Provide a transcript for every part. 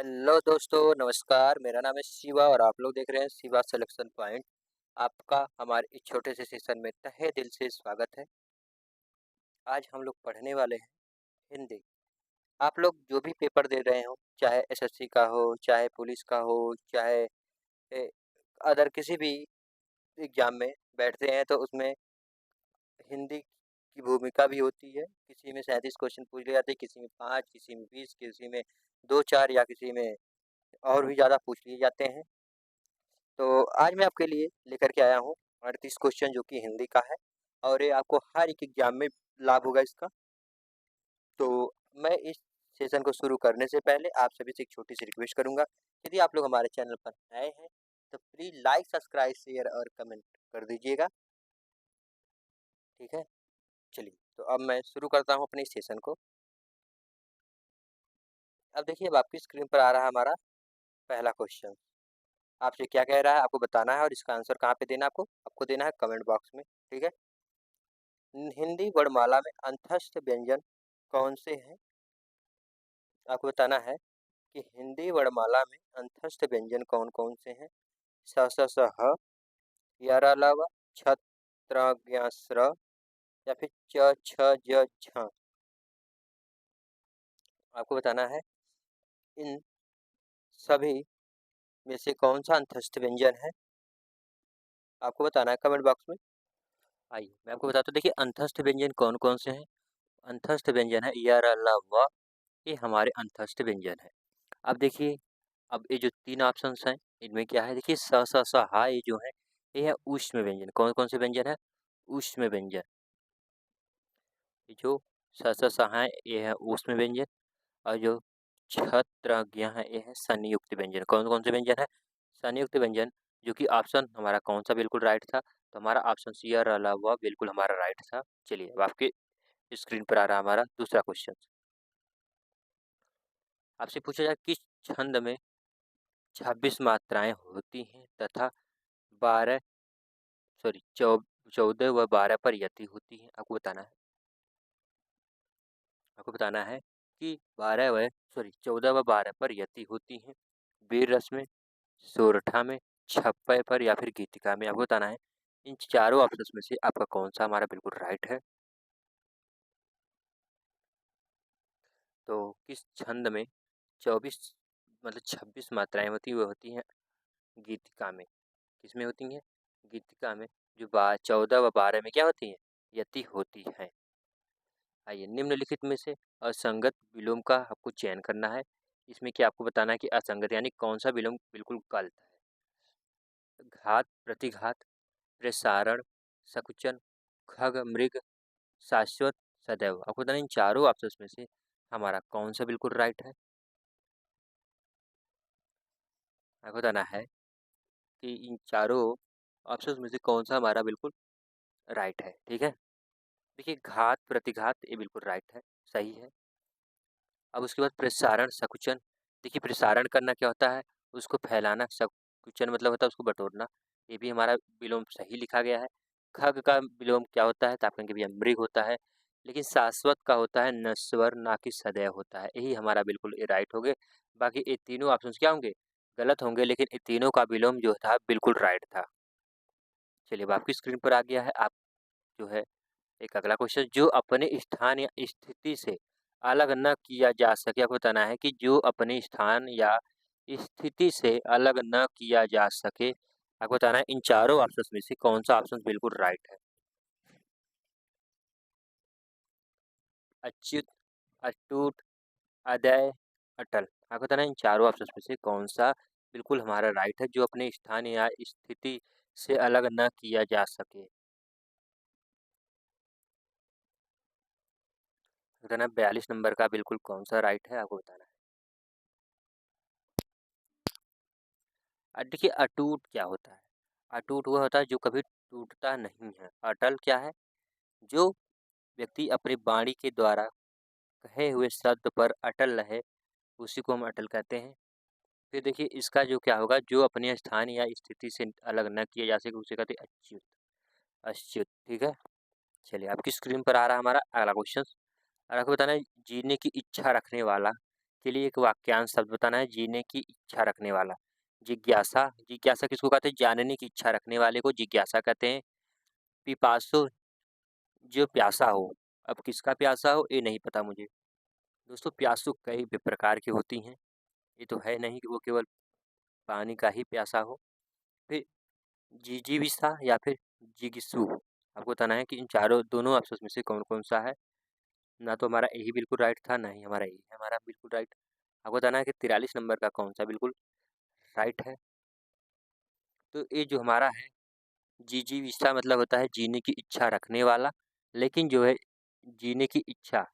Hello दोस्तों, नमस्कार। मेरा नाम है शिवा और आप लोग देख रहे हैं शिवा सिलेक्शन पॉइंट। आपका हमारे इस छोटे से सेशन में तहे दिल से स्वागत है। आज हम लोग पढ़ने वाले हैं हिंदी। आप लोग जो भी पेपर दे रहे हो, चाहे एसएससी का हो, चाहे पुलिस का हो, चाहे ए, अदर किसी भी एग्जाम में बैठते हैं तो उसमें हिंदी की भूमिका भी होती है। किसी में 37 क्वेश्चन पूछ लिए जाते हैं, किसी में 5, किसी में 20, किसी में 2-4 या किसी में और भी ज़्यादा पूछ लिए जाते हैं। तो आज मैं आपके लिए लेकर के आया हूँ 38 क्वेश्चन जो कि हिंदी का है और ये आपको हर एक एग्जाम में लाभ होगा इसका। तो मैं इस सेशन को शुरू करने से पहले आप सभी से एक छोटी सी रिक्वेस्ट करूंगा। यदि आप लोग हमारे चैनल पर नए हैं तो प्लीज़ लाइक, सब्सक्राइब, शेयर और कमेंट कर दीजिएगा। ठीक है, चलिए तो अब मैं शुरू करता हूँ अपने इस सेशन को। अब देखिए, अब आपकी स्क्रीन पर आ रहा है हमारा पहला क्वेश्चन। आपसे क्या कह रहा है, आपको बताना है और इसका आंसर कहाँ पे देना है, आपको आपको देना है कमेंट बॉक्स में। ठीक है। हिंदी वर्णमाला में अंतस्थ व्यंजन कौन से हैं? आपको बताना है कि हिंदी वर्णमाला में अंतस्थ व्यंजन कौन-कौन से हैं? स, स, स, ह, य, ल, व, छ, त्र, ज्ञ, स्र या फिर च, छ, ज, झ। आपको बताना है इन सभी में से कौन-सा अंतस्थ व्यंजन है? आपको बताना है कमेंट बॉक्स में। आइए, मैं आपको बताता हूँ। देखिए, अंतस्थ व्यंजन कौन-कौन से हैं? अंतस्थ व्यंजन है य, र, ल, व। ये हमारे अंतस्थ व्यंजन है। अब देखिए, अब ये जो 3 ऑप्शंस हैं, इनमें क्या है? देखिए, स, स, स, हा ये जो है, ये है ऊष्म व्यंजन। कौन-कौन से व्यंजन है? ऊष्म व्यंजन। ये जो स, स, स हैं, ये है ऊष्म व्यंजन और जो छ, त्र, ज्ञ है, ये है संयुक्त व्यंजन। कौन-कौन से व्यंजन है? संयुक्त व्यंजन, जो कि ऑप्शन हमारा कौन-सा बिल्कुल राइट था? तो हमारा ऑप्शन सी, य, र, ल, व बिल्कुल हमारा राइट था। चलिए, अब आपके स्क्रीन पर आ रहा है हमारा दूसरा क्वेश्चन। आपसे पूछा जाए किस छंद में 26 मात्राएँ होती हैं तथा 12 सॉरी 14 व 12 पर यति होती हैं? आपको बताना है कि 14 व 12 पर यति होती हैं। वीर रस में, सोरठा में, छप्पय पर या फिर गीतिका में? आपको बताना है इन चारों ऑप्शंस में से आपका कौन-सा हमारा बिल्कुल राइट है। तो किस छंद में 24 मतलब 26 मात्राएँ होती हैं, वो होती हैं गीतिका में। किसमें होती हैं? गीतिका में। जो 14 व 12 में क्या होती हैं? यति होती हैं। आइए, निम्नलिखित में से असंगत विलोम का आपको चयन करना है। इसमें क्या आपको बताना है कि असंगत यानी कौन-सा विलोम बिल्कुल गलत है? घात, प्रतिघात, प्रसारण, सकुचन, खग, मृग, शाश्वत, सदैव। आपको बताना है इन चारों ऑप्शंस में से हमारा कौन-सा बिल्कुल राइट है? आपको बताना है कि इन चारों ऑप्शंस में से कौन-सा हमारा बिल्कुल राइट है, ठीक है? देखिए, घात, प्रतिघात ये बिल्कुल राइट है, सही है। अब उसके बाद प्रसारण, सकुचन। देखिए, प्रसारण करना क्या होता है? उसको फैलाना, सकुचन मतलब होता है उसको बटोरना। ये भी हमारा विलोम सही लिखा गया है। खग का विलोम क्या होता है? तो आप कहेंगे भैया मृग होता है। लेकिन शाश्वत का होता है नश्वर, ना कि सदैव होता है। यही हमारा बिल्कुल ये राइट हो गए। बाकी ये तीनों ऑप्शंस क्या होंगे? गलत होंगे, लेकिन ये तीनों का विलोम जो था बिल्कुल राइट था। चलिए, अब आपकी स्क्रीन पर आ गया है। आप जो है एक अगला क्वेश्चन, जो अपने स्थान या स्थिति से अलग न किया जा सके। आपको बताना है कि जो अपने स्थान या स्थिति से अलग न किया जा सके। आपको बताना है इन चारों ऑप्शंस में से कौन सा ऑप्शन बिल्कुल राइट है? अच्युत, अटूट, अदय, अटल। आपको बताना है इन चारों ऑप्शंस में से कौन सा बिल्कुल हमारा राइट है, जो अपने स्थान या स्थिति से अलग न किया जा सके। बताना 42 नंबर का बिल्कुल कौन सा राइट है, आपको बताना है। देखिए, अटूट क्या होता है? अटूट वह होता है जो कभी टूटता नहीं है। अटल क्या है? जो व्यक्ति अपनी वाणी के द्वारा कहे हुए शब्द पर अटल रहे, उसी को हम अटल कहते हैं। फिर देखिए, इसका जो क्या होगा, जो अपने स्थान या स्थिति से अलग न किया जा सके, उसे कहते हैं अच्युत। अच्युत, ठीक है। चलिए, आपकी स्क्रीन पर आ रहा है हमारा अगला क्वेश्चन। और आपको बताना है जीने की इच्छा रखने वाला चलिए एक वाक्यांश शब्द बताना है, जीने की इच्छा रखने वाला। जिज्ञासा, जिज्ञासा किसको कहते हैं? जानने की इच्छा रखने वाले को जिज्ञासा कहते हैं। पिपासु, जो प्यासा हो। अब किसका प्यासा हो ये नहीं पता मुझे। दोस्तों प्यासु कई भी प्रकार की होती हैं, ये तो है नहीं कि वो केवल पानी का ही प्यासा हो। फिर जिजीविषा या फिर जिगिसु, आपको बताना है कि इन चारों दोनों ऑप्शन में से कौन-कौन सा है। ना तो हमारा ए ही बिल्कुल राइट था, ना ही हमारा ए है हमारा बिल्कुल राइट। आपको बताना है कि 43 नंबर का कौन-सा बिल्कुल राइट है। तो ये जो हमारा है जिजीविषा मतलब होता है जीने की इच्छा रखने वाला, लेकिन जो है जीने की इच्छा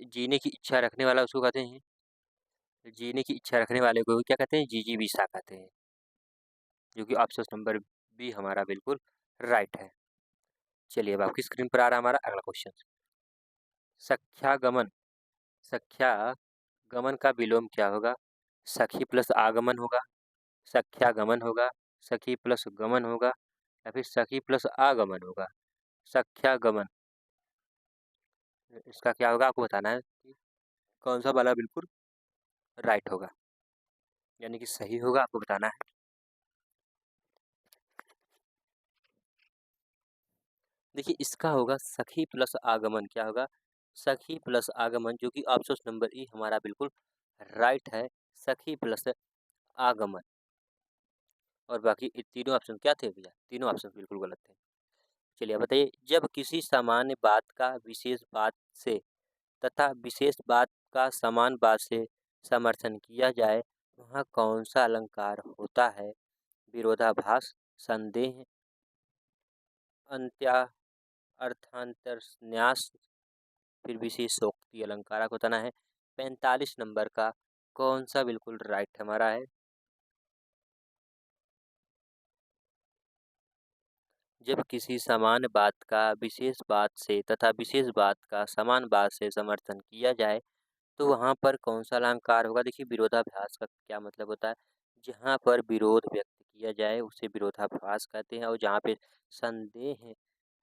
जीने की इच्छा रखने वाला उसको कहते हैं, जीने की इच्छा रखने वाले को क्या कहते हैं? जिजीविषा कहते हैं, जो कि ऑप्शन नंबर बी हमारा बिल्कुल राइट है। चलिए अब आपकी स्क्रीन पर आ रहा है हमारा अगला क्वेश्चन। सख्यागमन, सख्यागमन का विलोम क्या होगा? सखी प्लस आगमन होगा, सख्यागमन होगा, सखी प्लस गमन होगा, या फिर सखी प्लस आगमन होगा। सख्यागमन, इसका क्या होगा आपको बताना है कि कौन सा वाला बिल्कुल राइट होगा, यानी कि सही होगा, आपको बताना है। देखिए इसका होगा सखी प्लस आगमन। क्या होगा? सखी प्लस आगमन, जो कि ऑप्शन नंबर ई हमारा बिल्कुल राइट है, सखी प्लस आगमन। और बाकी ये तीनों ऑप्शन क्या थे भैया? तीनों ऑप्शन बिल्कुल गलत थे। चलिए अब बताइए, जब किसी सामान्य बात का विशेष बात से तथा विशेष बात का समान बात से समर्थन किया जाए, वहाँ कौन सा अलंकार होता है? विरोधाभास, संदेह, अंत्या अर्थांतरन्यास, फिर विशेषोक्ति अलंकार। आपको बताना है 45 नंबर का कौन सा बिल्कुल राइट हमारा है। जब किसी समान बात का विशेष बात से तथा विशेष बात का समान बात से समर्थन किया जाए, तो वहाँ पर कौन सा अलंकार होगा? देखिए विरोधाभास का क्या मतलब होता है? जहाँ पर विरोध व्यक्त किया जाए उसे विरोधाभास कहते हैं, और जहाँ पे संदेह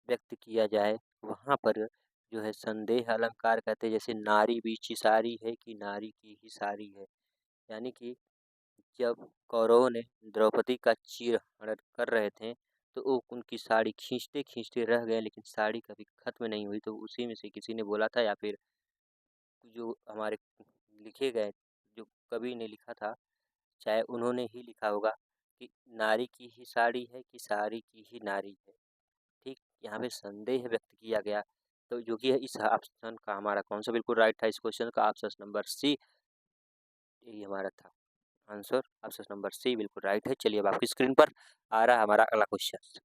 व्यक्त किया जाए वहाँ पर जो है संदेह अलंकार कहते हैं। जैसे नारी बीच सारी है कि नारी की ही सारी है, यानी कि जब कौरवों ने द्रौपदी का चीरहरण कर रहे थे, तो वो उनकी साड़ी खींचते-खींचते रह गए, लेकिन साड़ी कभी खत्म नहीं हुई। तो उसी में से किसी ने बोला था, या फिर जो हमारे लिखे गए, जो कवि ने लिखा था, चाहे उन्होंने ही लिखा होगा कि नारी की ही साड़ी है कि साड़ी की ही नारी है। ठीक, यहाँ पे संदेह व्यक्त किया गया, तो जो कि इस ऑप्शन का हमारा कौन सा बिल्कुल राइट था? इस क्वेश्चन का ऑप्शन नंबर सी यही हमारा था आंसर। ऑप्शन नंबर सी बिल्कुल राइट है। चलिए अब आपकी स्क्रीन पर आ रहा है हमारा अगला क्वेश्चन।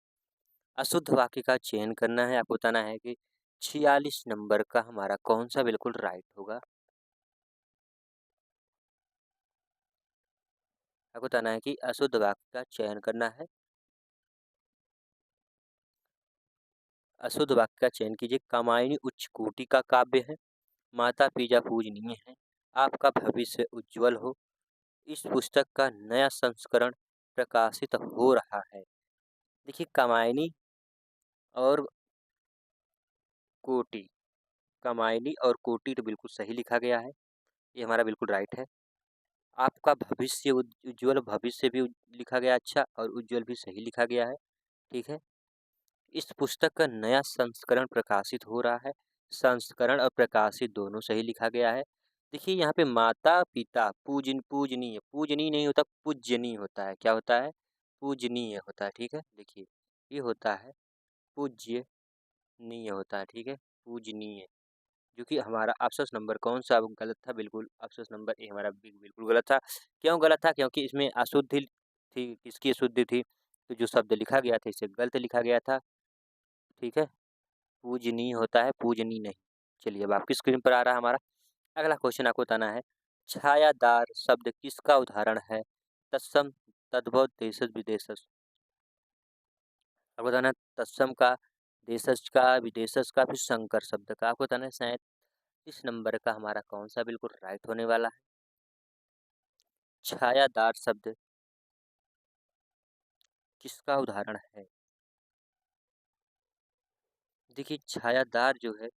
अशुद्ध वाक्य का चयन करना है, आपको बताना है कि 46 नंबर का हमारा कौन सा बिल्कुल राइट होगा। आपको बताना है कि अशुद्ध वाक्य का चयन करना है। अशुद्ध वाक्य का चयन कीजिए। कामायनी उच्च कोटि का काव्य है, माता पिता पूजनीय है, आपका भविष्य उज्जवल हो, इस पुस्तक का नया संस्करण प्रकाशित हो रहा है। देखिए कामायनी और कोटि, कामायनी और कोटि तो बिल्कुल सही लिखा गया है, ये हमारा बिल्कुल राइट है। आपका भविष्य उज्जवल, भविष्य भी लिखा गया अच्छा, और उज्जवल भी सही लिखा गया है। ठीक है, इस पुस्तक का नया संस्करण प्रकाशित हो रहा है। संस्करण और प्रकाशित दोनों सही लिखा गया है। देखिए यहाँ पे माता पिता पूजनीय, पूजनीय नहीं होता, पूजनीय होता है। क्या होता है? पूजनीय होता है। ठीक है, देखिए ये होता है पूज्यनीय होता है। ठीक है, पूजनीय, जो कि हमारा ऑप्शन नंबर कौन सा गलत था? बिल्कुल ऑप्शन नंबर ए हमारा बिल्कुल गलत था। क्यों गलत था? क्योंकि इसमें अशुद्धि थी। किसकी अशुद्धि थी? तो जो शब्द लिखा गया था इसे गलत लिखा गया था। ठीक है, पूजनीय होता है, पूजनीय नहीं। चलिए अब आपकी स्क्रीन पर आ रहा है हमारा अगला क्वेश्चन। आपको बताना है छायादार शब्द किसका उदाहरण है? तत्सम, तद्भव, देशज, विदेशज। आपको बताना है तत्सम का, देशज का, विदेशज का, फिर संकर शब्द का। आपको बताना है शायद इस नंबर का हमारा कौन सा बिल्कुल राइट होने वाला है। छायादार शब्द किसका उदाहरण है? देखिए छायादार जो है,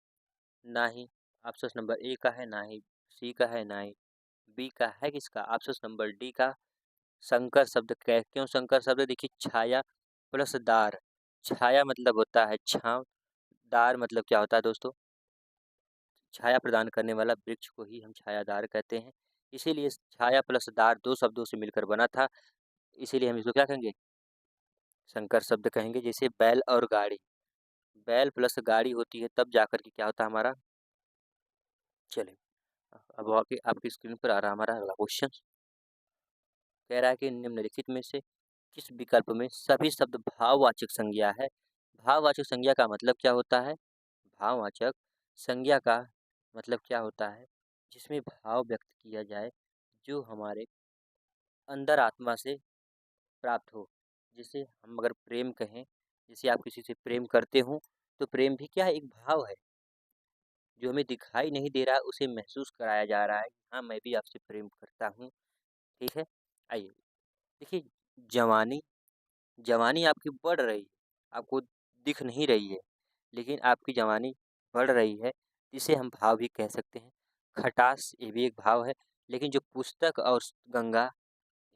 ना ही ऑप्शन नंबर ए का है, ना ही सी का है नाई, बी का है किसका? ऑप्शन नंबर डी का संकर शब्द। क्यों संकर शब्द? देखिए छाया प्लस दार। छाया मतलब होता है छाँव, दार मतलब क्या होता है दोस्तों? छाया प्रदान करने वाला वृक्ष को ही हम छायादार कहते हैं। इसीलिए छाया प्लस दार 2 शब्दों से मिलकर बना था, इसीलिए हम इसको क्या कहेंगे? संकर शब्द कहेंगे। जैसे बैल और गाड़ी, बैल प्लस गाड़ी होती है तब जाकर के क्या होता है हमारा? चलिए, अब आपकी आपकी स्क्रीन पर आ रहा है हमारा अगला क्वेश्चन। कह रहा है कि निम्नलिखित में से किस विकल्प में सभी शब्द भाववाचक संज्ञा है? भाववाचक संज्ञा का मतलब क्या होता है? भाववाचक संज्ञा का मतलब क्या होता है? जिसमें भाव व्यक्त किया जाए जो हमारे अंदर आत्मा से प्राप्त हो। जैसे हम अगर प्रेम कहें, जैसे आप किसी से प्रेम करते हो, तो प्रेम भी क्या है? एक भाव है, जो हमें दिखाई नहीं दे रहा है, उसे महसूस कराया जा रहा है कि हाँ, मैं भी आपसे प्रेम करता हूँ, ठीक है? आइए, देखिए जवानी जवानी आपकी बढ़ रही है, आपको दिख नहीं रही है, लेकिन आपकी जवानी बढ़ रही है, इसे हम भाव भी कह सकते हैं। खटास ये भी एक भाव है, लेकिन जो पुस्तक और गंगा,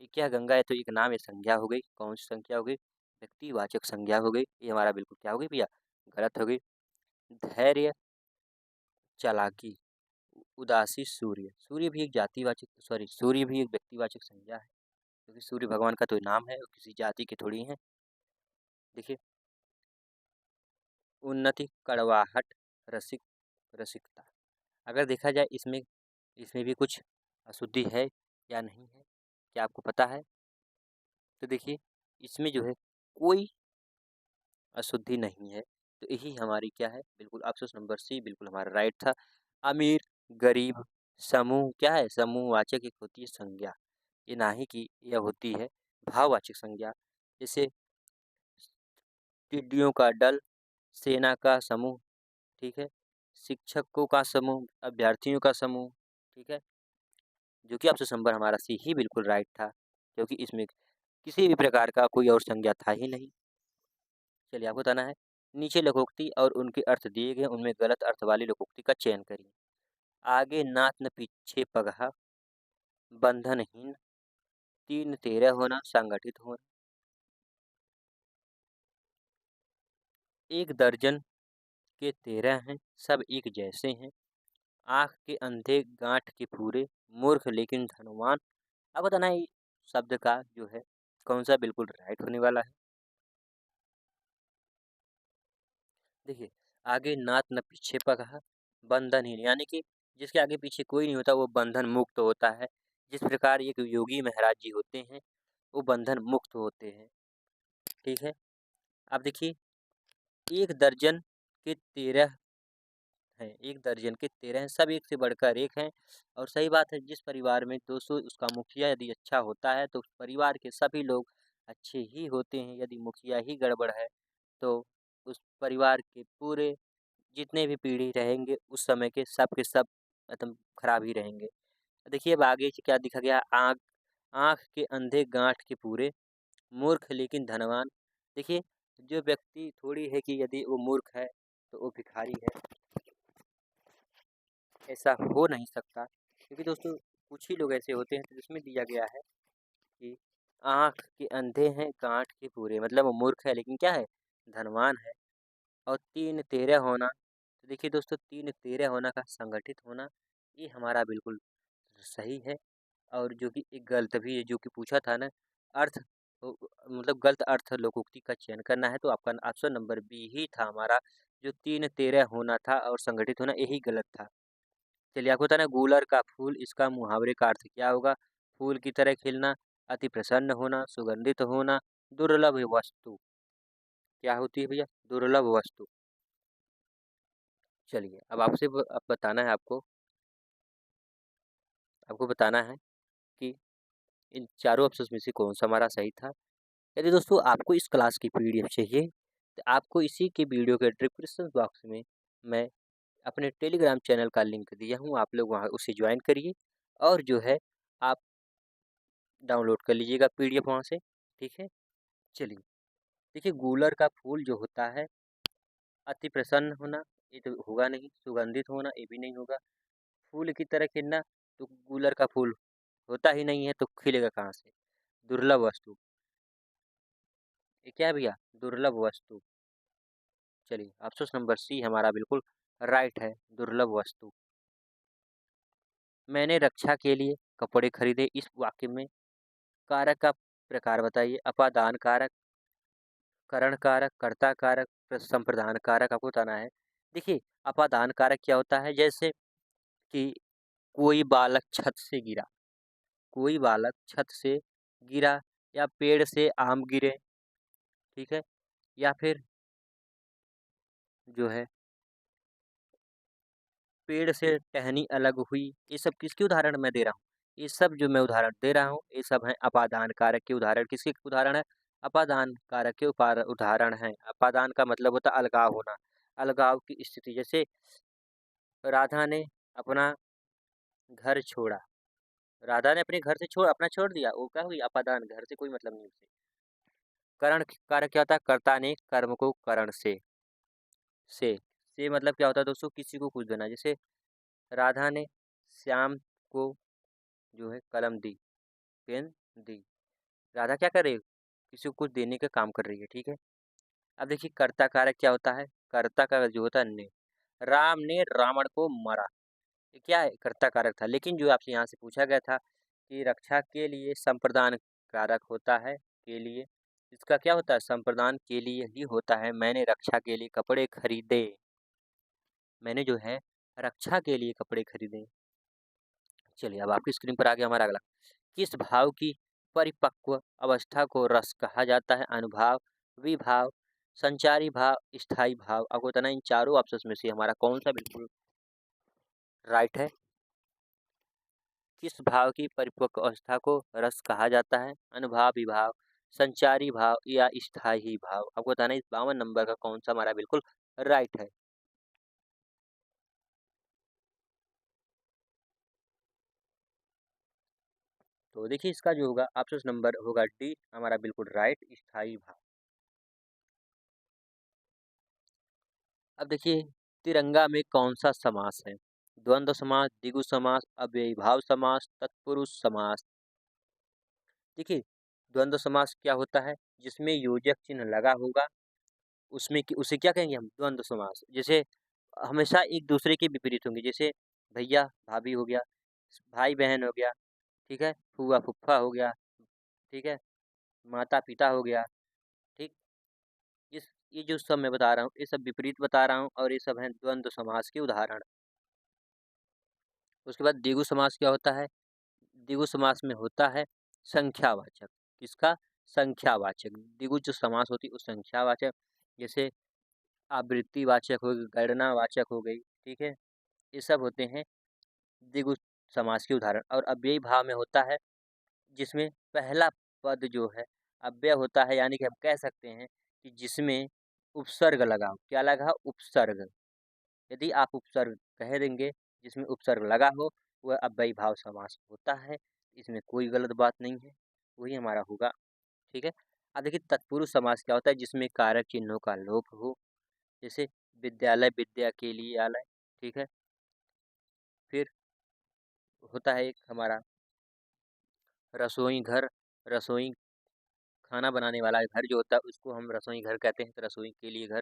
ये क्या गंगा है तो एक नाम है, संज्ञा हो गई। कौन सी संज्ञा हो गई? व्यक्तिवाचक संज्ञा हो गई। ये हमारा बिल्कुल क्या हो गई भैया? गलत हो गई। धैर्य, चालाकी, उदासी, सूर्य। सूर्य भी एक जातिवाचक सूर्य भी एक व्यक्तिवाचक संज्ञा है, क्योंकि सूर्य भगवान का तो नाम है और किसी जाति के थोड़ी है। देखिए उन्नति, कड़वाहट, रसिक, रसिकता। अगर देखा जाए इसमें इसमें भी कुछ अशुद्धि है या नहीं है, क्या आपको पता है? तो देखिए इसमें जो है कोई अशुद्धि नहीं है, तो यही हमारी क्या है? बिल्कुल ऑप्शन नंबर सी बिल्कुल हमारा राइट था। अमीर, गरीब, समूह क्या है? समूहवाचक एक होती है संज्ञा, ये ना ही कि यह होती है भाववाचक संज्ञा। जैसे टिड्डियों का दल, सेना का समूह, ठीक है? शिक्षकों का समूह, अभ्यर्थियों का समूह, ठीक है? जो कि ऑप्शन नंबर हमारा सी ही बिल्कुल राइट था, क्योंकि इसमें किसी भी प्रकार का कोई और संज्ञा था ही नहीं। चलिए आपको बताना है, नीचे लघोक्ति और उनके अर्थ दिए गए, उनमें गलत अर्थ वाली लघोक्ति का चयन करिए। आगे नात न पीछे पगहा, बंधनहीन, तीन तेरह होना, संगठित होना। एक दर्जन के 13 हैं, सब एक जैसे हैं। आँख के अंधे गाँठ के पूरे, मूर्ख लेकिन धनवान। अब बताना है शब्द का जो है कौन सा बिल्कुल राइट होने वाला है। देखिए आगे नात न पीछे पगहा, बंधनहीन यानी कि जिसके आगे पीछे कोई नहीं होता वो बंधन मुक्त होता है। जिस प्रकार एक योगी महाराज जी होते हैं वो बंधन मुक्त होते हैं, ठीक है? अब देखिए एक दर्जन के 13 हैं, एक दर्जन के 13 हैं, सब एक से बढ़कर एक हैं। और सही बात है, जिस परिवार में 200 उसका मुखिया यदि अच्छा होता है तो उस परिवार के सभी लोग अच्छे ही होते हैं। यदि मुखिया ही गड़बड़ है तो उस परिवार के पूरे जितने भी पीढ़ी रहेंगे उस समय के सब एकदम खराब ही रहेंगे। देखिए अब आगे क्या दिखा गया, आँख आँख के अंधे गाँठ के पूरे, मूर्ख लेकिन धनवान। देखिए जो व्यक्ति थोड़ी है कि यदि वो मूर्ख है तो वो भिखारी है, ऐसा हो नहीं सकता। क्योंकि दोस्तों कुछ ही लोग ऐसे होते हैं, तो इसमें दिया गया है कि आँख के अंधे हैं गाँठ के पूरे, मतलब वो मूर्ख है लेकिन क्या है? धनवान है। और 3 13 होना, तो देखिए दोस्तों 3 13 होना का संगठित होना, ये हमारा बिल्कुल सही है। और जो कि एक गलत भी है, जो कि पूछा था ना अर्थ मतलब गलत अर्थ लोकोक्ति का चयन करना है, तो आपका ऑप्शन नंबर बी ही था हमारा, जो 3 13 होना था और संगठित होना यही गलत था। चलिए आपको बताना है गूलर का फूल, इसका मुहावरे का अर्थ क्या होगा? फूल की तरह खिलना, अति प्रसन्न होना, सुगंधित होना, दुर्लभ वस्तु। क्या होती है भैया? दुर्लभ वस्तु। चलिए अब अब बताना है आपको आपको बताना है कि इन चारों ऑप्शंस में से कौन-सा हमारा सही था। यदि दोस्तों आपको इस क्लास की पीडीएफ चाहिए, तो आपको इसी के वीडियो के डिस्क्रिप्शन बॉक्स में मैं अपने टेलीग्राम चैनल का लिंक दिया हूँ, आप लोग वहाँ उसे जॉइन करिए और जो है आप डाउनलोड कर लीजिएगा पीडीएफ वहाँ से, ठीक है? चलिए, देखिए गूलर का फूल जो होता है, अति प्रसन्न होना, ये तो होगा नहीं, सुगंधित होना, ये भी नहीं होगा। फूल की तरह खिलना, तो गूलर का फूल होता ही नहीं है तो खिलेगा कहाँ से? दुर्लभ वस्तु। ये क्या है भैया? दुर्लभ वस्तु। चलिए ऑप्शन नंबर सी हमारा बिल्कुल राइट है, दुर्लभ वस्तु। मैंने रक्षा के लिए कपड़े खरीदे, इस वाक्य में कारक का प्रकार बताइए। अपादान कारक, करण कारक, कर्ता कारक, संप्रदान कारक आपको बताना है। देखिए अपादान कारक क्या होता है, जैसे कि कोई बालक छत से गिरा, कोई बालक छत से गिरा, या पेड़ से आम गिरे, ठीक है, या फिर जो है पेड़ से टहनी अलग हुई। ये सब किसके उदाहरण मैं दे रहा हूँ? ये सब जो मैं उदाहरण दे रहा हूँ ये सब हैं अपादान कारक के उदाहरण। किसके उदाहरण है? अपादान कारक के उदाहरण हैं। अपादान का मतलब होता है अलगाव होना, अलगाव की स्थिति। जैसे राधा ने अपना घर छोड़ा, राधा ने अपने घर से अपना छोड़ दिया, वो क्या हुई? अपादान, घर से कोई मतलब नहीं उसे। करण कारक क्या होता है? कर्ता ने कर्म को करण से मतलब क्या होता है दोस्तों? किसी को कुछ देना। जैसे राधा ने श्याम को जो है कलम दी, पेन दी। राधा क्या कर रही है? किसी को कुछ देने का काम कर रही है, ठीक है। अब देखिए कर्ता कारक क्या होता है? कर्ता का जो होता है ने, राम ने रावण को मारा, ये क्या है? कर्ता कारक था। लेकिन जो आपसे यहाँ से पूछा गया था कि रक्षा के लिए संप्रदान कारक होता है, के लिए इसका क्या होता है? संप्रदान के लिए ही होता है। मैंने रक्षा के लिए कपड़े खरीदे, मैंने जो है रक्षा के लिए कपड़े खरीदे। चलिए अब आपकी स्क्रीन पर आ गया हमारा अगला। किस भाव की परिपक्व अवस्था को रस कहा जाता है? अनुभाव, विभाव, संचारी भाव, स्थायी भाव। आपको बताना इन चारों ऑप्शन में से हमारा कौन सा बिल्कुल राइट है। किस भाव की परिपक्व अवस्था को रस कहा जाता है? अनुभाव, विभाव, संचारी भाव या स्थायी भाव। आपको बताना इस 52 नंबर का कौन सा हमारा बिल्कुल राइट है। तो देखिए इसका जो होगा ऑप्शन नंबर होगा डी हमारा बिल्कुल राइट, स्थायी भाव। अब देखिए तिरंगा में कौन सा समास है? द्वंद्व समास, द्विगु समास, अव्ययीभाव समास, तत्पुरुष समास। देखिए द्वंद्व समास क्या होता है? जिसमें योजक चिन्ह लगा होगा, उसमें उसे क्या कहेंगे हम? द्वंद्व समास। जैसे हमेशा एक दूसरे के विपरीत होंगे। जैसे भैया भाभी हो गया, भाई बहन हो गया, ठीक है, फूआ फुफ्फा हो गया, ठीक है, माता पिता हो गया, ठीक। इस ये जो सब मैं बता रहा हूँ ये सब विपरीत बता रहा हूँ और ये सब हैं द्वंद्व समास के उदाहरण। उसके बाद द्विगु समास क्या होता है? द्विगु समास में होता है संख्यावाचक। किसका? संख्यावाचक। द्विगु जो समास होती है वो संख्यावाचक। जैसे आवृत्तिवाचक हो गई, गणनावाचक हो गई, ठीक है, ये सब होते हैं द्विगु समास के उदाहरण। और अव्ययी भाव में होता है जिसमें पहला पद जो है अव्यय होता है, यानी कि हम कह सकते हैं कि जिसमें उपसर्ग लगा हो। क्या लगा हो? उपसर्ग। यदि आप उपसर्ग कह देंगे, जिसमें उपसर्ग लगा हो, वह अव्ययी भाव समास होता है। इसमें कोई गलत बात नहीं है, वही हमारा होगा, ठीक है। अब देखिए तत्पुरुष समास क्या होता है? जिसमें कारक चिन्हों का लोप हो। जैसे विद्यालय, विद्या के लिए आलय, ठीक है। फिर होता है एक हमारा रसोई घर, रसोई खाना बनाने वाला घर जो होता है उसको हम रसोई घर कहते हैं, तो रसोई के लिए घर,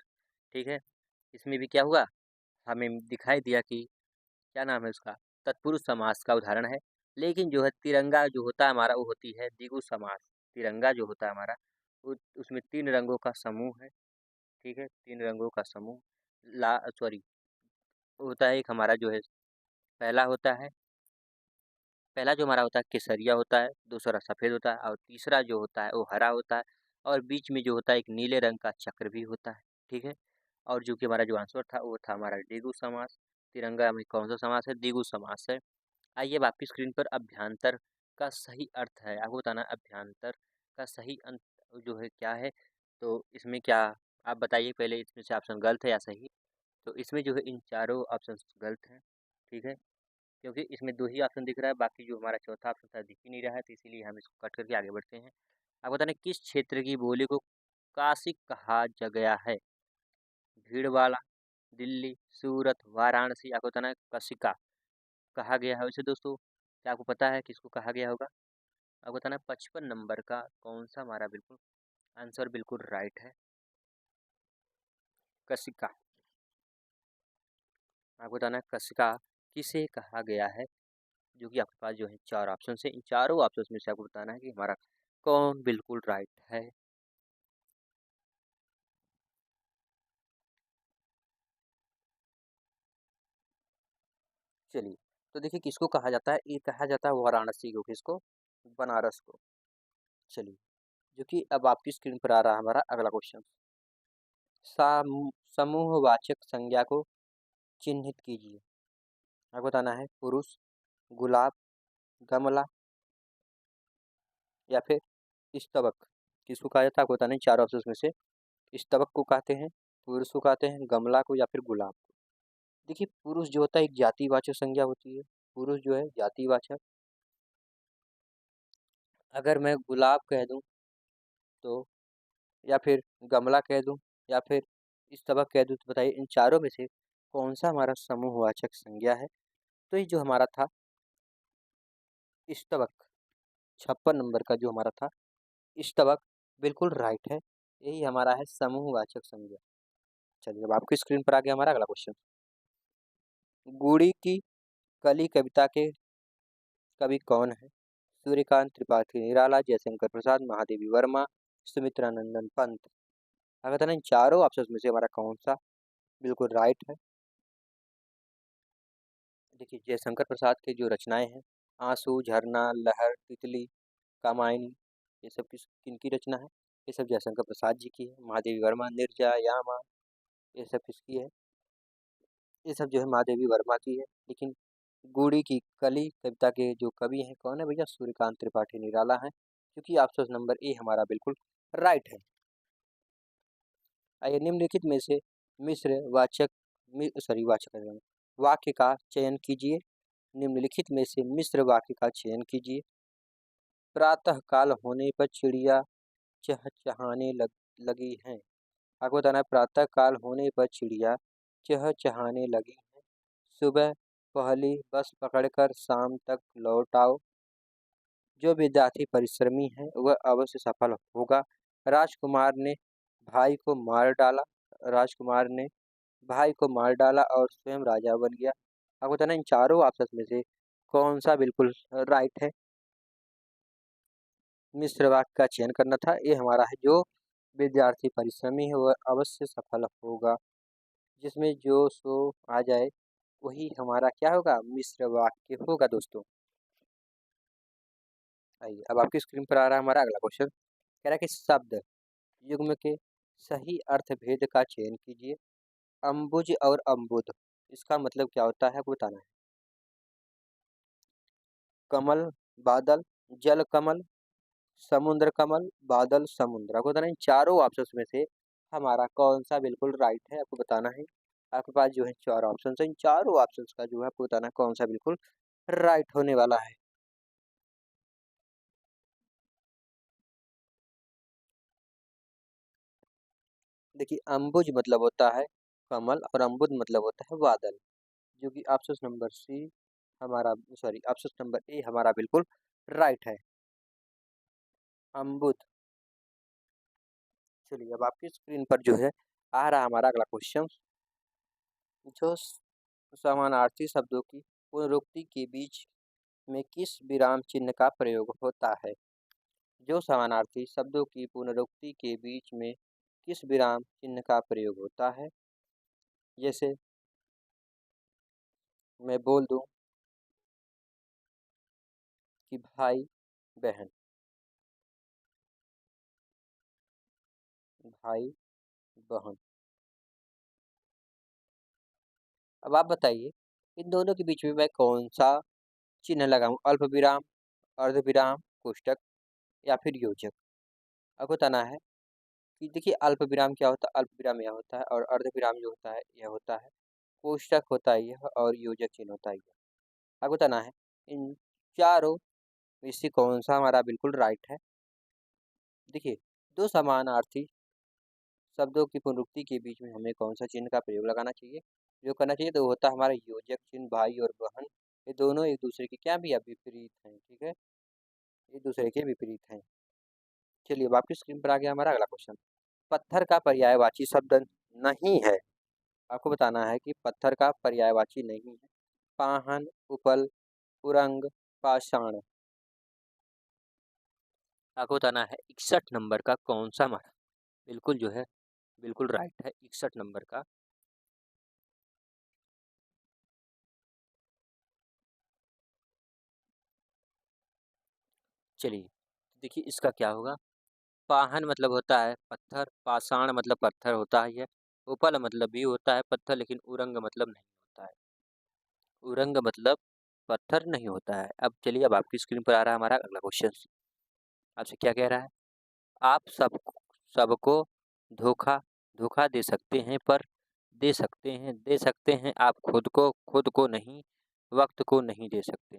ठीक है। इसमें भी क्या हुआ? हमें दिखाई दिया कि क्या नाम है उसका? तत्पुरुष समास का उदाहरण है। लेकिन जो है तिरंगा जो होता है हमारा वो होती है द्विगु समास। तिरंगा जो होता है हमारा उसमें 3 रंगों का समूह है, ठीक है, 3 रंगों का समूह ला सॉरी होता है। एक हमारा जो है पहला होता है, पहला जो हमारा होता है केसरिया होता है, दूसरा सफ़ेद होता है और तीसरा जो होता है वो हरा होता है। और बीच में जो होता है एक नीले रंग का चक्र भी होता है, ठीक है। और जो कि हमारा जो आंसर था वो था हमारा द्विगु समास। तिरंगा में कौन सा समास है? द्विगु समास है। आइए अब आपकी स्क्रीन पर अभ्यांतर का सही अर्थ है, आपको बताना है अभ्यांतर का सही अंत जो है क्या है? तो इसमें क्या आप बताइए पहले, इसमें से ऑप्शन गलत है या सही? तो इसमें जो है इन चारों ऑप्शन गलत हैं, ठीक है, क्योंकि इसमें 2 ही ऑप्शन दिख रहा है, बाकी जो हमारा चौथा ऑप्शन था दिख ही नहीं रहा है, तो इसीलिए हम इसको कट करके आगे बढ़ते हैं। आप बताना किस क्षेत्र की बोली को काशी कहा गया है? भीड़वाला, दिल्ली, सूरत, वाराणसी। आपको बताना है कशिका। कहा गया है? वैसे दोस्तों क्या आपको पता है किसको कहा गया होगा? आपको बताना है 55 नंबर का कौन-सा हमारा बिल्कुल आंसर बिल्कुल राइट है? कशिका। आपको बताना है कशिका किसे कहा गया है? जो कि आपके पास जो है 4 ऑप्शंस हैं। इन चारों ऑप्शंस में से आपको बताना है कि हमारा कौन बिल्कुल राइट है? चलिए, तो देखिए किसको कहा जाता है? ये कहा जाता है वाराणसी को, किसको? बनारस को। चलिए, जो कि अब आपकी स्क्रीन पर आ रहा है हमारा अगला क्वेश्चन। समूहवाचक संज्ञा को चिन्हित कीजिए। आपको बताना है पुरुष, गुलाब, गमला या फिर स्तबक। किसको कहा जाता है? आपको बताना है चार ऑप्शन में से स्तबक को कहते हैं, पुरुष को कहते हैं, गमला को या फिर गुलाब को। देखिए पुरुष जो होता है एक जातिवाचक संज्ञा होती है। पुरुष जो है जातिवाचक। अगर मैं गुलाब कह दूं तो, या फिर गमला कह दूं या फिर स्तबक कह दूं, तो बताइए इन चारों में से कौन सा हमारा समूहवाचक संज्ञा है? तो ये जो हमारा था स्तबक, 56 नंबर का जो हमारा था स्तबक, बिल्कुल राइट है। यही हमारा है समूहवाचक संज्ञा। चलिए अब आपकी स्क्रीन पर आ गया हमारा अगला क्वेश्चन। गुड़ी की कली कविता के कवि कौन है? सूर्यकांत त्रिपाठी निराला, जयशंकर प्रसाद, महादेवी वर्मा, सुमित्रा नंदन पंत। अगर था ना इन चारों ऑप्शन में से हमारा कौन सा बिल्कुल राइट है? देखिए जयशंकर प्रसाद की जो रचनाएं हैं, आंसू, झरना, लहर, तितली, कामायनी, ये सब किनकी रचना है? ये सब जयशंकर प्रसाद जी की है। महादेवी वर्मा, निर्जा, यामा, ये सब किसकी है? ये सब जो है महादेवी वर्मा की है। लेकिन गुड़ी की कली कविता के जो कवि हैं कौन है भैया? सूर्यकांत त्रिपाठी निराला हैं, क्योंकि ऑप्शन नंबर ए हमारा बिल्कुल राइट है। आइए निम्नलिखित में से मिश्र वाचक वाचक कह रहा हूँ, वाक्य का चयन कीजिए। निम्नलिखित में से मिश्र वाक्य का चयन कीजिए। प्रातः काल होने पर चिड़िया चहचहाने लगी हैं। आपको बताना है प्रातः काल होने पर चिड़िया चहचहाने लगी हैं। सुबह पहली बस पकड़कर शाम तक लौट आओ। जो विद्यार्थी परिश्रमी है वह अवश्य सफल होगा। राजकुमार ने भाई को मार डाला। राजकुमार ने भाई को मार डाला और स्वयं राजा बन गया। आपको बताना इन चारों ऑप्शन में से कौन सा बिल्कुल राइट है? मिश्र वाक्य का चयन करना था। ये हमारा है जो विद्यार्थी परिश्रमी है वह अवश्य सफल होगा। जिसमें जो सो आ जाए वही हमारा क्या होगा? मिश्र वाक्य होगा दोस्तों। आइए अब आपकी स्क्रीन पर आ रहा है हमारा अगला क्वेश्चन। कह रहा है कि शब्द युग्म के सही अर्थ भेद का चयन कीजिए। अम्बुज और अम्बुद, इसका मतलब क्या होता है आपको बताना है। कमल, बादल, जल कमल, समुद्र कमल, बादल समुद्र। आपको बताना है इन चारों ऑप्शंस में से हमारा कौन सा बिल्कुल राइट है? आपको बताना है। आपके पास जो है चार ऑप्शन है। इन चारों ऑप्शंस का जो है आपको बताना है कौन सा बिल्कुल राइट होने वाला है। देखिए अम्बुज मतलब होता है कमल और अम्बुद मतलब होता है बादल, जो कि ऑप्शन नंबर सी हमारा, सॉरी ऑप्शन नंबर ए हमारा बिल्कुल राइट है, अम्बुद। चलिए अब आपकी स्क्रीन पर जो है आ रहा हमारा अगला क्वेश्चन। जो समानार्थी शब्दों की पुनरुक्ति के बीच में किस विराम चिन्ह का प्रयोग होता है? जो समानार्थी शब्दों की पुनरुक्ति के बीच में किस विराम चिन्ह का प्रयोग होता है? जैसे मैं बोल दूं कि भाई बहन, भाई बहन। अब आप बताइए इन दोनों के बीच में मैं कौन सा चिन्ह लगाऊं? अल्प विराम, अर्ध विराम, कोष्टक या फिर योजक। आपको बताना है कि देखिए अल्प विराम क्या होता है? अल्प विराम यह होता है, और अर्ध विराम जो होता है यह होता है, कोष्टक होता है यह, और योजक चिन्ह होता है यह। आपको बताना है इन चारों में से कौन सा हमारा बिल्कुल राइट है? देखिए दो समानार्थी शब्दों की पुनरुक्ति के बीच में हमें कौन सा चिन्ह का प्रयोग लगाना चाहिए? प्रयोग करना चाहिए तो वो होता है हमारा योजक चिन्ह, भाई और बहन। ये दोनों एक दूसरे के क्या भी विपरीत हैं, ठीक है, एक दूसरे के विपरीत हैं। चलिए अब आपकी स्क्रीन पर आ गया हमारा अगला क्वेश्चन। पत्थर का पर्यायवाची शब्द नहीं है। आपको बताना है कि पत्थर का पर्यायवाची नहीं है। पाहन, उपल, उरंग, पाषाण। आपको बताना है 61 नंबर का कौन सा हमारा बिल्कुल जो है बिल्कुल राइट है 61 नंबर का। चलिए देखिए इसका क्या होगा। पाहन मतलब होता है पत्थर, पाषाण मतलब पत्थर होता ही है, उपल मतलब भी होता है पत्थर लेकिन उरंग मतलब नहीं होता है। उरंग मतलब पत्थर नहीं होता है। अब चलिए अब आपकी स्क्रीन पर आ रहा है हमारा अगला क्वेश्चन। आपसे क्या कह रहा है? आप सबको धोखा धोखा दे सकते हैं आप खुद को नहीं, वक्त को नहीं दे सकते।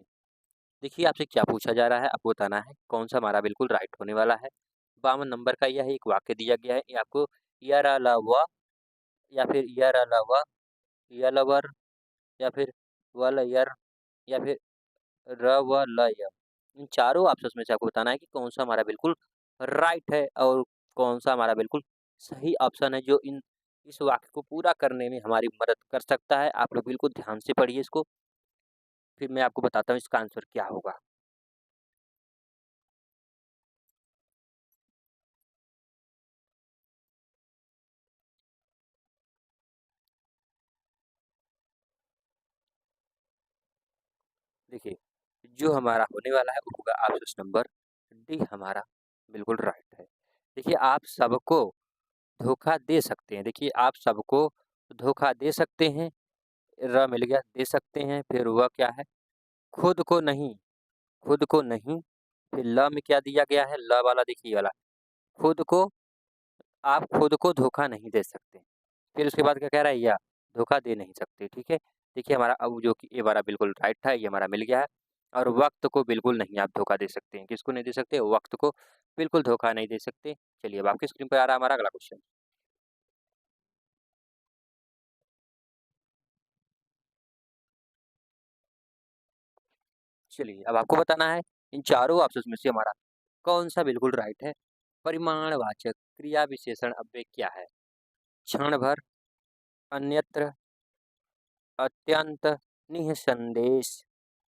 देखिए आपसे क्या पूछा जा रहा है, आपको बताना है कौन सा हमारा बिल्कुल राइट होने वाला है। 52 नंबर का यह एक वाक्य दिया गया है, ये आपको यरलवा या फिर यरलवा, यलवर या फिर वलयर या फिर रवलय, इन चारों ऑप्शंस में से आपको बताना है कि कौन सा हमारा बिल्कुल राइट है और कौन सा हमारा बिल्कुल सही ऑप्शन है जो इन इस वाक्य को पूरा करने में हमारी मदद कर सकता है। आप लोग बिल्कुल ध्यान से पढ़िए इसको, फिर मैं आपको बताता हूँ इसका आंसर क्या होगा। देखिए जो हमारा होने वाला है वो होगा ऑप्शन नंबर डी हमारा बिल्कुल राइट है। देखिए आप सबको धोखा दे सकते हैं, देखिए आप सबको धोखा दे सकते हैं, र मिल गया दे सकते हैं, फिर वह क्या है खुद को नहीं, खुद को नहीं, फिर ल में क्या दिया गया है, ल वाला देखिए ये वाला खुद को, आप खुद को धोखा नहीं दे सकते। फिर उसके बाद क्या कह रहा है, या धोखा दे नहीं सकते, ठीक है। देखिए हमारा अब जो कि ये हमारा बिल्कुल राइट था, ये हमारा मिल गया है। और वक्त को बिल्कुल नहीं आप धोखा दे सकते हैं, किसको नहीं दे सकते, वक्त को बिल्कुल धोखा नहीं दे सकते। चलिए अब आपकी स्क्रीन पर आ रहा है हमारा अगला क्वेश्चन। चलिए अब आपको बताना है इन चारों ऑप्शन में से हमारा कौन सा बिल्कुल राइट है। परिमाणवाचक क्रिया विशेषण अव्यय क्या है? क्षण भर, अन्यत्र, अत्यंत, निःसंदेश।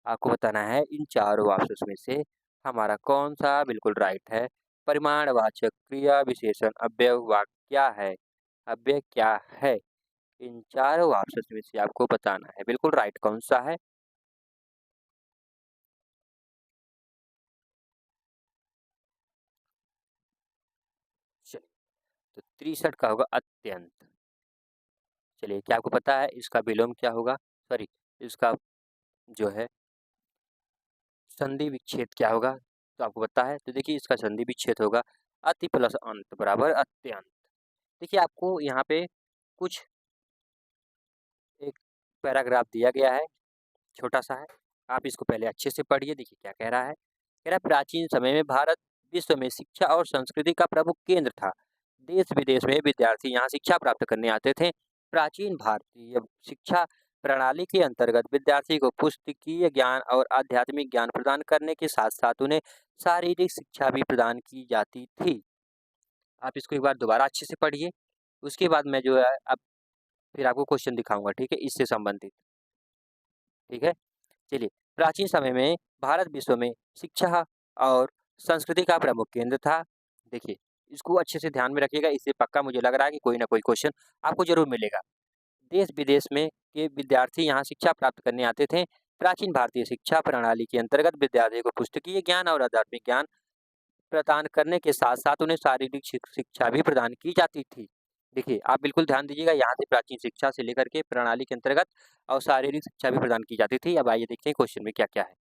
आपको बताना है इन चारों ऑप्शन में से हमारा कौन सा बिल्कुल राइट है। परिमाणवाचक क्रिया विशेषण अव्यय वाक्य क्या है, अव्यय क्या है? इन चारों ऑप्शन में से आपको बताना है बिल्कुल राइट कौन सा है। चलिए तो 63 का होगा अत्यंत। चलिए क्या आपको पता है इसका विलोम क्या होगा, सॉरी इसका जो है संधि विच्छेद क्या होगा? तो आपको पता है, तो देखिए इसका संधि विच्छेद होगा अति प्लस अंत बराबर अत्यंत। देखिए आपको यहाँ पे कुछ एक पैराग्राफ दिया गया है, छोटा-सा है, आप इसको पहले अच्छे से पढ़िए। देखिए क्या कह रहा है, कह रहा है प्राचीन समय में भारत विश्व में शिक्षा और संस्कृति का प्रमुख केंद्र था। देश-विदेश में विद्यार्थी यहाँ शिक्षा प्राप्त करने आते थे। प्राचीन भारतीय शिक्षा प्रणाली के अंतर्गत विद्यार्थी को पुस्तकीय ज्ञान और आध्यात्मिक ज्ञान प्रदान करने के साथ-साथ उन्हें शारीरिक शिक्षा भी प्रदान की जाती थी। आप इसको एक बार दोबारा अच्छे से पढ़िए, उसके बाद मैं जो है अब फिर आपको क्वेश्चन दिखाऊँगा, ठीक है? इससे संबंधित, ठीक है? चलिए, प्राचीन समय में भारत विश्व में शिक्षा और संस्कृति का प्रमुख केंद्र था। देखिए, इसको अच्छे से ध्यान में रखिएगा, इससे पक्का मुझे लग रहा है कि कोई ना कोई क्वेश्चन आपको ज़रूर मिलेगा। देश-विदेश में के विद्यार्थी यहाँ शिक्षा प्राप्त करने आते थे। प्राचीन भारतीय शिक्षा प्रणाली के अंतर्गत विद्यार्थियों को पुस्तकीय ज्ञान और आध्यात्मिक ज्ञान प्रदान करने के साथ-साथ उन्हें शारीरिक शिक्षा भी प्रदान की जाती थी। देखिए, आप बिल्कुल ध्यान दीजिएगा, यहाँ से प्राचीन शिक्षा से लेकर के प्रणाली के अंतर्गत और शारीरिक शिक्षा भी प्रदान की जाती थी। अब आइए देखते हैं क्वेश्चन में क्या-क्या है।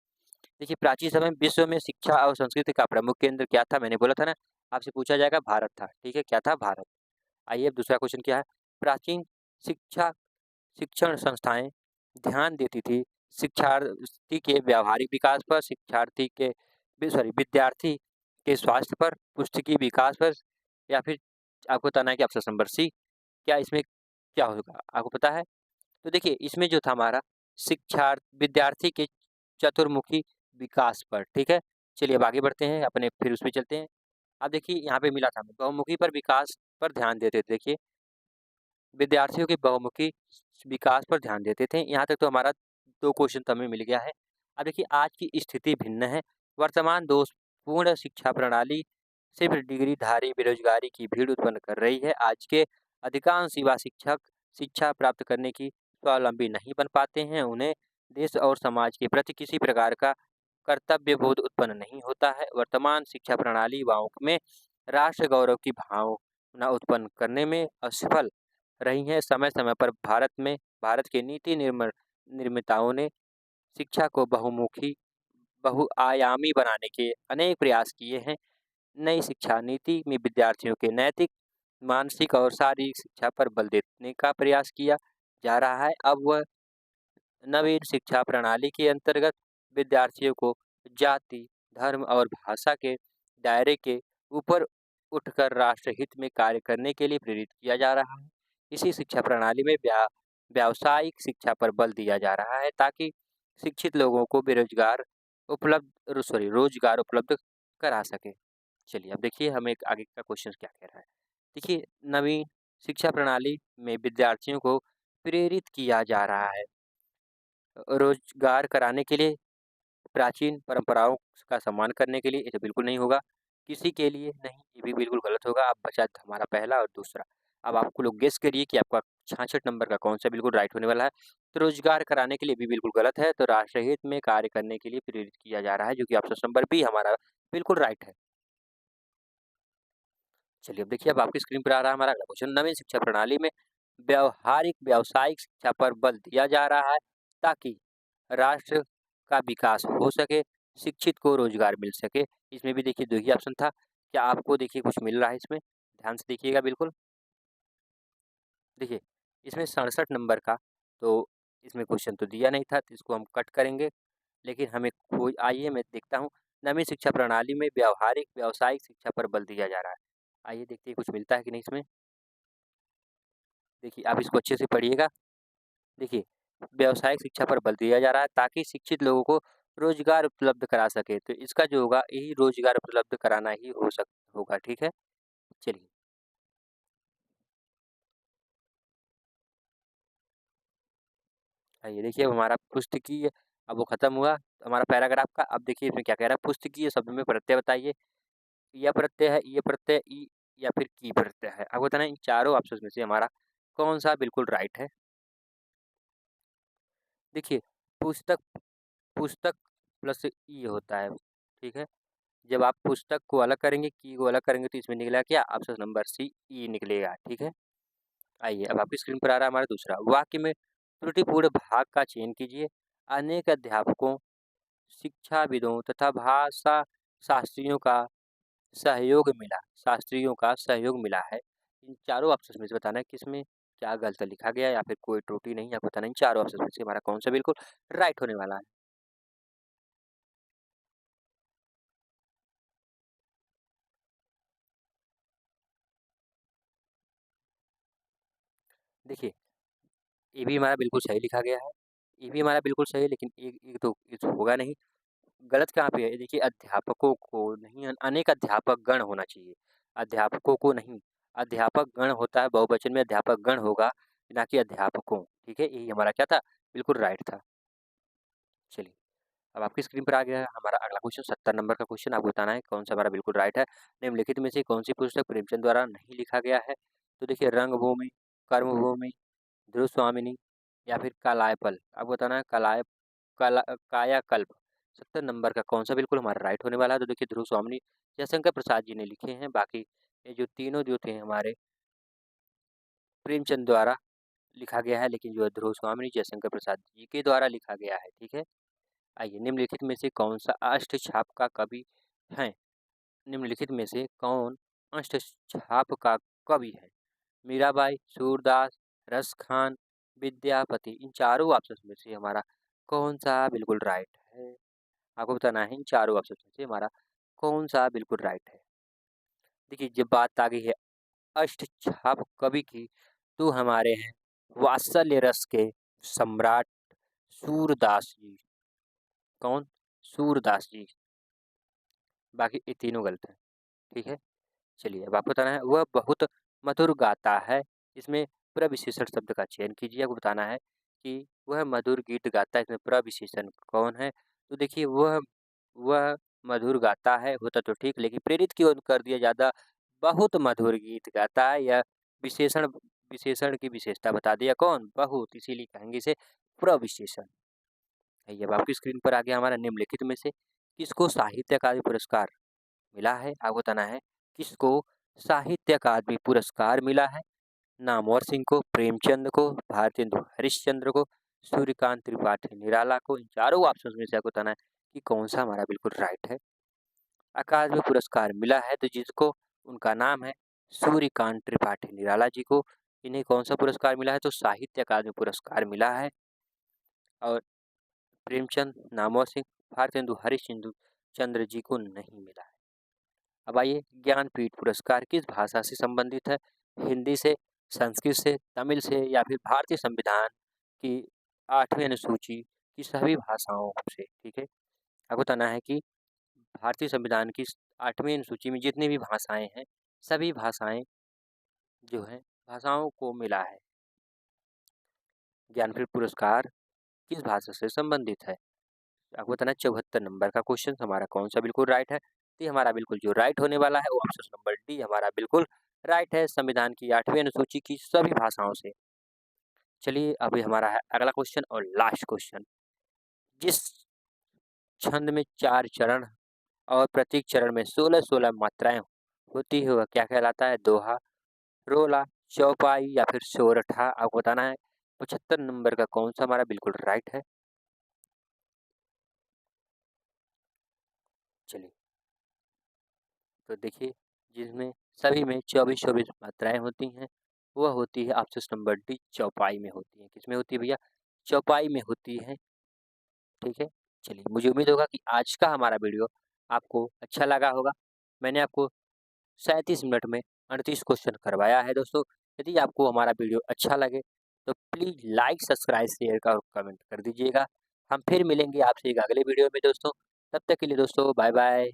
देखिए, प्राचीन समय में विश्व में शिक्षा और संस्कृति का प्रमुख केंद्र क्या था? मैंने बोला था ना, आपसे पूछा जाएगा भारत था, ठीक है? क्या था? भारत। आइए अब दूसरा क्वेश्चन क्या है? प्राचीन शिक्षा शिक्षण संस्थाएँ ध्यान देती थी शिक्षार्थी के व्यावहारिक विकास पर, शिक्षार्थी के विद्यार्थी के स्वास्थ्य पर, पुस्तकीय विकास पर, या फिर आपको बताना है कि ऑप्शन नंबर सी, क्या इसमें क्या होगा? आपको पता है? तो देखिए इसमें जो था हमारा विद्यार्थी के चतुर्मुखी विकास पर, ठीक है? चलिए अब आगे बढ़ते हैं, अपने फिर उसपे चलते हैं। अब देखिए यहाँ पे मिला था हमें, बहुमुखी पर विकास पर ध्यान देते थे। देखिए, विद्यार्थियों के बहुमुखी विकास पर ध्यान देते थे। यहाँ तक तो हमारा 2 क्वेश्चन तो हमें मिल गया है। अब देखिए आज की स्थिति भिन्न है। वर्तमान दोषपूर्ण शिक्षा प्रणाली सिर्फ़ डिग्रीधारी बेरोज़गारी की भीड़ उत्पन्न कर रही है। आज के अधिकांश युवा शिक्षक शिक्षा प्राप्त करने की स्वावलंबी नहीं बन पाते हैं। उन्हें देश और समाज के प्रति किसी प्रकार का कर्तव्य बोध उत्पन्न नहीं होता है। वर्तमान शिक्षा प्रणाली युवाओं में राष्ट्र गौरव की भावना उत्पन्न करने में असफल रही हैं। समय-समय पर भारत के नीति निर्माताओं ने शिक्षा को बहुआयामी बनाने के अनेक प्रयास किए हैं। नई शिक्षा नीति में विद्यार्थियों के नैतिक, मानसिक और शारीरिक शिक्षा पर बल देने का प्रयास किया जा रहा है। अब वह नवीन शिक्षा प्रणाली के अंतर्गत विद्यार्थियों को जाति, धर्म और भाषा के दायरे के ऊपर उठकर राष्ट्र हित में कार्य करने के लिए प्रेरित किया जा रहा है। इसी शिक्षा प्रणाली में व्यावसायिक शिक्षा पर बल दिया जा रहा है ताकि शिक्षित लोगों को रोजगार उपलब्ध करा सके। चलिए अब देखिए हमें एक आगे का क्वेश्चन क्या कह रहा है। देखिए नवीन शिक्षा प्रणाली में विद्यार्थियों को प्रेरित किया जा रहा है रोजगार कराने के लिए, प्राचीन परंपराओं का सम्मान करने के लिए, ये तो बिल्कुल नहीं होगा। किसी के लिए नहीं, ये भी बिल्कुल गलत होगा। अब बचा हमारा पहला और दूसरा। अब आपको लोग गेस करिए कि आपका 66 नंबर का कौन-सा बिल्कुल राइट होने वाला है। तो रोजगार कराने के लिए भी बिल्कुल गलत है, तो राष्ट्रहित में कार्य करने के लिए प्रेरित किया जा रहा है, जो कि ऑप्शन नंबर बी हमारा बिल्कुल राइट है। चलिए अब देखिए अब आपकी स्क्रीन पर आ रहा है हमारा अगला क्वेश्चन। नवीन शिक्षा प्रणाली में व्यावसायिक शिक्षा पर बल दिया जा रहा है ताकि राष्ट्र का विकास हो सके, शिक्षित को रोजगार मिल सके। इसमें भी देखिए 2 ही ऑप्शन था। क्या आपको देखिए कुछ मिल रहा है इसमें? ध्यान से देखिएगा बिल्कुल। देखिए, इसमें 67 नंबर का तो इसमें क्वेश्चन तो दिया नहीं था, तो इसको हम कट करेंगे। लेकिन हमें कोई आइए मैं देखता हूँ, नवीन शिक्षा प्रणाली में व्यावसायिक शिक्षा पर बल दिया जा रहा है। आइए देखते हैं कुछ मिलता है कि नहीं इसमें। देखिए, आप इसको अच्छे से पढ़िएगा। देखिए, व्यावसायिक शिक्षा पर बल दिया जा रहा है ताकि शिक्षित लोगों को रोज़गार उपलब्ध करा सके। तो इसका जो होगा यही रोज़गार उपलब्ध कराना ही होगा, ठीक है? चलिए, आइए देखिए अब हमारा पुस्तकीय अब वो खत्म हुआ हमारा पैराग्राफ का। अब देखिए इसमें क्या कह रहा है, पुस्तकीय शब्द में प्रत्यय बताइए। य प्रत्यय है, ईय प्रत्यय, ई या फिर की प्रत्यय है। अब बताना इन चारों ऑप्शंस में से हमारा कौन-सा बिल्कुल राइट है? देखिए, पुस्तक पुस्तक प्लस ई होता है, ठीक है? जब आप पुस्तक को अलग करेंगे, की को अलग करेंगे तो इसमें निकला क्या? ऑप्शन नंबर सी ई निकलेगा, ठीक है? आइए अब आपकी स्क्रीन पर आ रहा है हमारा दूसरा वाक्य में त्रुटिपूर्ण भाग का चयन कीजिए। अनेक अध्यापकों, शिक्षाविदों तथा भाषा शास्त्रियों का शास्त्रियों का सहयोग मिला है। इन चारों ऑप्शन में से बताना है किसमें क्या गलत लिखा गया है या फिर कोई त्रुटि नहीं है, बताना इन चारों ऑप्शन में से हमारा कौन-सा बिल्कुल राइट होने वाला है। देखिए, ये भी हमारा बिल्कुल सही लिखा गया है। ये भी हमारा बिल्कुल सही है लेकिन एक एक तो ये तो होगा नहीं। गलत कहाँ पे है? देखिए अध्यापकों को नहीं अनेक अध्यापक गण होना चाहिए। अध्यापकों को नहीं, अध्यापक गण होता है बहुवचन में अध्यापक गण होगा, ना कि अध्यापकों, ठीक है? यही हमारा क्या था? बिल्कुल राइट था। चलिए, अब आपकी स्क्रीन पर आ गया है हमारा अगला क्वेश्चन 70 नंबर का क्वेश्चन आपको बताना है कौन-सा हमारा बिल्कुल राइट है। निम्नलिखित में से कौन-सी पुस्तक प्रेमचंद द्वारा नहीं लिखा गया है? तो देखिए रंगभूमि, कर्मभूमि, ध्रुवस्वामिनी या फिर कालायपल। आपको बताना है कायाकल्प। 70 नंबर का कौन-सा बिल्कुल हमारा राइट होने वाला है? तो देखिए ध्रुवस्वामिनी जयशंकर प्रसाद जी ने लिखे हैं। बाकी ये जो तीनों जो थे हमारे प्रेमचंद द्वारा लिखा गया है, लेकिन जो है ध्रुवस्वामिनी जयशंकर प्रसाद जी के द्वारा लिखा गया है, ठीक है? आइए निम्नलिखित में से कौन-सा अष्टछाप का कवि है? निम्नलिखित में से कौन अष्टछाप का कवि है? मीराबाई, सूरदास, रसखान, विद्यापति। इन चारों ऑप्शंस में से हमारा कौन-सा बिल्कुल राइट है? आपको बताना है इन चारों ऑप्शंस में से हमारा कौन-सा बिल्कुल राइट है? देखिए जब बात आ गई है अष्टछाप कवि की, तो हमारे हैं वात्सल्य रस के सम्राट सूरदास जी। कौन? सूरदास जी। बाकी ये तीनों गलत हैं, ठीक है? चलिए अब आपको बताना है वह बहुत मधुर गाता है, इसमें प्रविशेषण शब्द का चयन कीजिए। आपको बताना है कि वह मधुर गीत गाता है, इसमें प्रविशेषण कौन है? तो देखिए वह मधुर गाता है होता तो ठीक, लेकिन प्रेरित क्यों कर दिया ज़्यादा? बहुत मधुर गीत गाता है, या विशेषण विशेषण की विशेषता बता दिया कौन? बहुत, इसीलिए कहेंगे इसे प्रविशेषण। आइए अब आपकी स्क्रीन पर आ गया हमारा निम्नलिखित में से किसको साहित्य अकादमी पुरस्कार मिला है? आपको बताना है किसको साहित्य अकादमी पुरस्कार मिला है? नामवर सिंह को, प्रेमचंद को, भारतेंदु हरिश्चंद्र को, सूर्यकांत त्रिपाठी निराला को। इन चारों ऑप्शन में से आपको बताना है कि कौन सा हमारा बिल्कुल राइट है। अकादमी पुरस्कार मिला है तो जिसको, उनका नाम है सूर्यकांत त्रिपाठी निराला जी को। इन्हें कौन सा पुरस्कार मिला है? तो साहित्य अकादमी पुरस्कार मिला है। और प्रेमचंद, नामवर सिंह, भारतेंदु हरिश्चंद्र चंद्र जी को नहीं मिला है। अब आइए ज्ञानपीठ पुरस्कार किस भाषा से संबंधित है? हिंदी से, संस्कृत से, तमिल से, या फिर भारतीय संविधान की 8वीं अनुसूची की सभी भाषाओं से, ठीक है? आपको बताना है कि भारतीय संविधान की 8वीं अनुसूची में जितनी भी भाषाएं हैं, सभी भाषाएं जो हैं भाषाओं को मिला है। ज्ञानपीठ पुरस्कार किस भाषा से संबंधित है? आपको बताना है 74 नंबर का क्वेश्चन हमारा कौन सा बिल्कुल राइट है? तो ये हमारा बिल्कुल जो राइट होने वाला है वो ऑप्शन नंबर डी हमारा बिल्कुल राइट है, संविधान की 8वीं अनुसूची की सभी भाषाओं से। चलिए अभी हमारा है अगला क्वेश्चन और लास्ट क्वेश्चन। जिस छंद में 4 चरण और प्रत्येक चरण में 16-16 मात्राएं होती है वह क्या कहलाता है? दोहा, रोला, चौपाई, या फिर सोरठा। आपको बताना है 75 नंबर का कौन सा हमारा बिल्कुल राइट है। चलिए तो देखिए जिसमें सभी में 24-24 मात्राएं होती हैं वह होती है ऑप्शन नंबर डी, चौपाई में होती है। किसमें होती है भैया? चौपाई में होती है, ठीक है? चलिए मुझे उम्मीद होगा कि आज का हमारा वीडियो आपको अच्छा लगा होगा। मैंने आपको 37 मिनट में 38 क्वेश्चन करवाया है दोस्तों। यदि आपको हमारा वीडियो अच्छा लगे तो प्लीज़ लाइक, सब्सक्राइब, शेयर का और कमेंट कर दीजिएगा। हम फिर मिलेंगे आपसे एक अगले वीडियो में दोस्तों। तब तक के लिए दोस्तों बाय बाय।